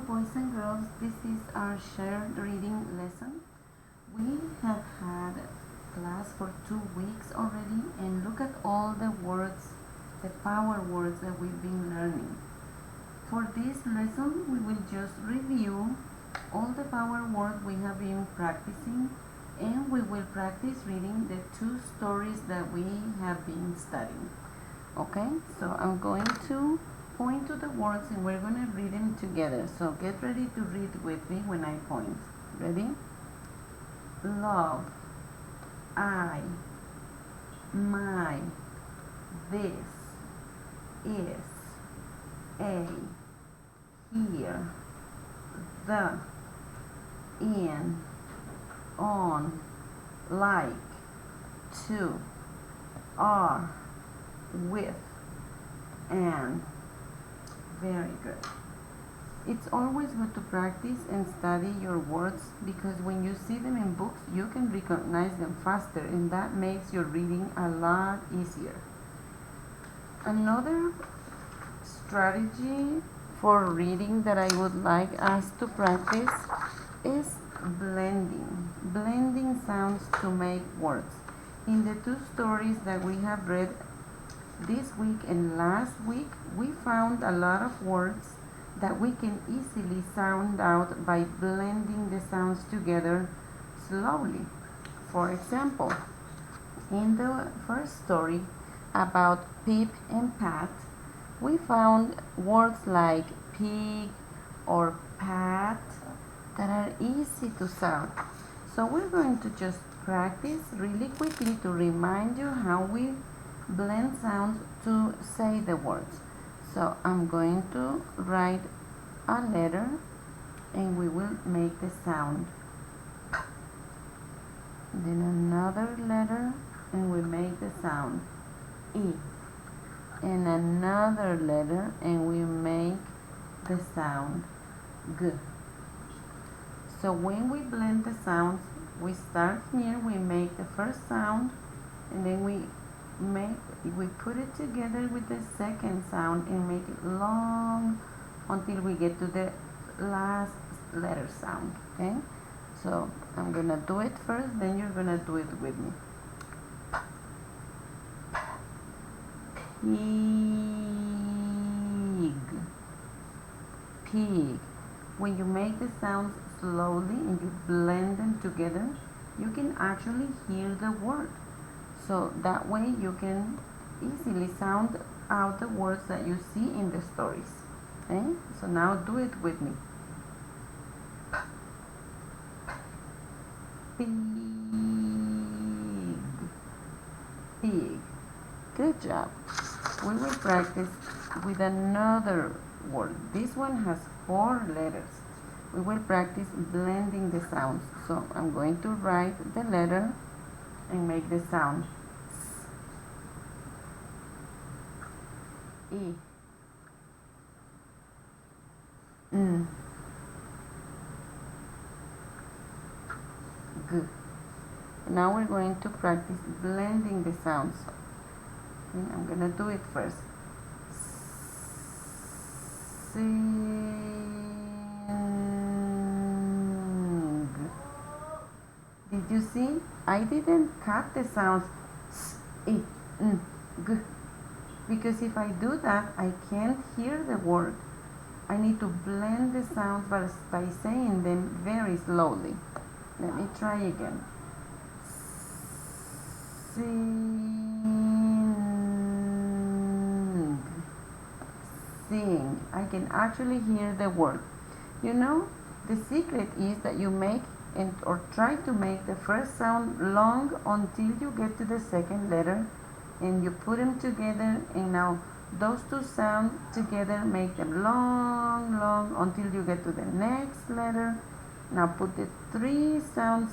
boys and girls, this is our shared reading lesson. We have had class for 2 weeks already, and look at all the words, the power words that we've been learning. For this lesson, we will just review all the power words we have been practicing, and we will practice reading the 2 stories that we have been studying. Okay, so I'm going to point to the words and we're going to read them together. So get ready to read with me when I point. Ready? Love, I, my, this, is, a, here, the, in, on, like, to, are, with, and. Very good. It's always good to practice and study your words because when you see them in books, you can recognize them faster, and that makes your reading a lot easier. Another strategy for reading that I would like us to practice is blending. Blending sounds to make words. In the 2 stories that we have read this week and last week, we found a lot of words that we can easily sound out by blending the sounds together slowly. For example, in the first story about Pip and Pat, we found words like pig or pat that are easy to sound. So we're going to just practice really quickly to remind you how we blend sounds to say the words. So I'm going to write a letter and we will make the sound P. Then another letter and we make the sound E. And another letter and we make the sound G. So when we blend the sounds, we start here, we make the first sound, and then we put it together with the second sound and make it long until we get to the last letter sound. Okay, so I'm gonna do it first, then you're gonna do it with me. Pig, pig. When you make the sounds slowly and you blend them together, you can actually hear the word. So that way you can easily sound out the words that you see in the stories. Okay? So now do it with me. Pig. Pig. Good job. We will practice with another word. This one has 4 letters. We will practice blending the sounds. So I'm going to write the letter and make the sound S, E, N, G. Now we're going to practice blending the sounds. Okay, I'm going to do it first. Sing. Did you see? I didn't cut the sounds S, E, N, G, because if I do that, I can't hear the word. I need to blend the sounds by saying them very slowly. Let me try again. Sing. Sing. I can actually hear the word. You know, the secret is that you make or try to make the first sound long until you get to the second letter and you put them together, and now those 2 sounds together make them long until you get to the next letter. Now put the 3 sounds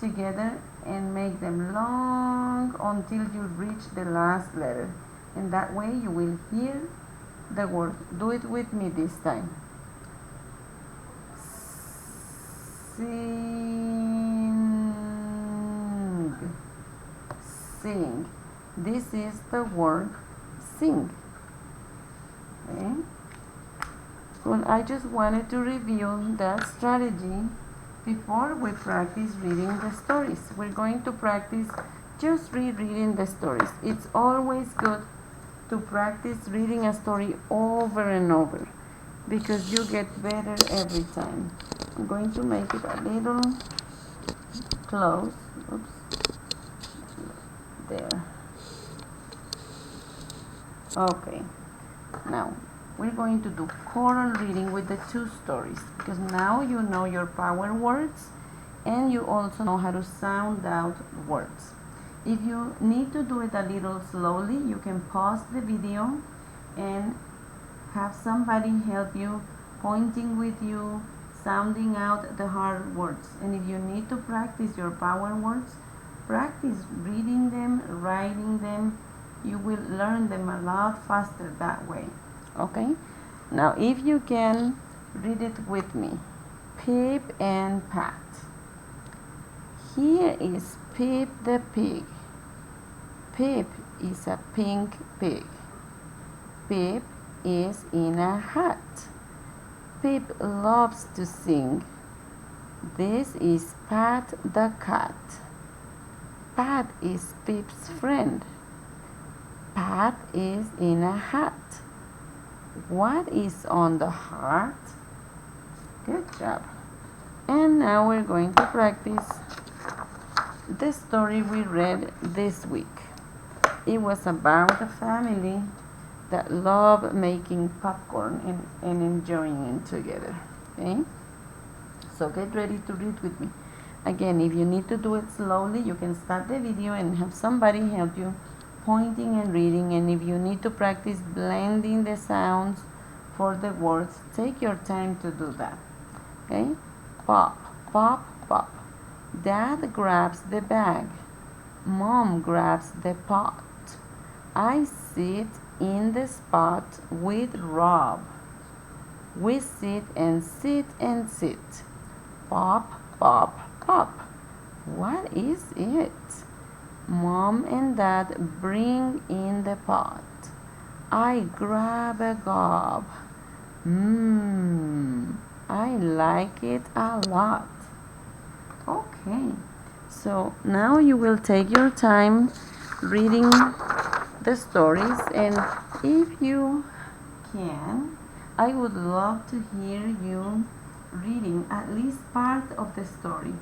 together and make them long until you reach the last letter, and that way you will hear the word. Do it with me this time. Sing. Sing. This is the word sing. Okay? Well, I just wanted to review that strategy before we practice reading the stories. We're going to practice just rereading the stories. It's always good to practice reading a story over and over because you get better every time. I'm going to make it a little close. Oops. There. Okay. Now, we're going to do choral reading with the two stories because now you know your power words and you also know how to sound out words. If you need to do it a little slowly, you can pause the video and have somebody help you, pointing with you, sounding out the hard words. And if you need to practice your power words, practice reading them, writing them. You will learn them a lot faster that way. Okay? Now, if you can, read it with me. Pip and Pat. Here is Pip the pig. Pip is a pink pig. Pip is in a hat. Pip loves to sing. This is Pat the cat. Pat is Pip's friend. Pat is in a hat. What is on the heart? Good job. And now we're going to practice the story we read this week. It was about a family that love making popcorn and enjoying it together. Okay? So get ready to read with me. Again, if you need to do it slowly, you can stop the video and have somebody help you pointing and reading. And if you need to practice blending the sounds for the words, take your time to do that. Okay? Pop, pop, pop. Dad grabs the bag. Mom grabs the pot. I sit in the spot with Rob. We sit and sit and sit. Pop, pop, pop. What is it? Mom and Dad bring in the pot. I grab a gob. I like it a lot. Okay, so now you will take your time reading the stories, and if you can, I would love to hear you reading at least part of the story.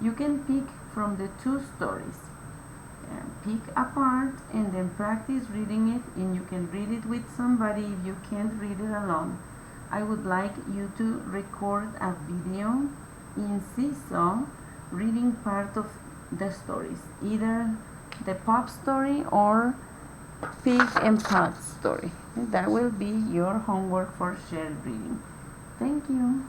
You can pick from the two stories. Pick a part and then practice reading it, and you can read it with somebody if you can't read it alone. I would like you to record a video in Seesaw reading part of the stories, either the pop story or Pig and Pot story. That will be your homework for shared reading. Thank you.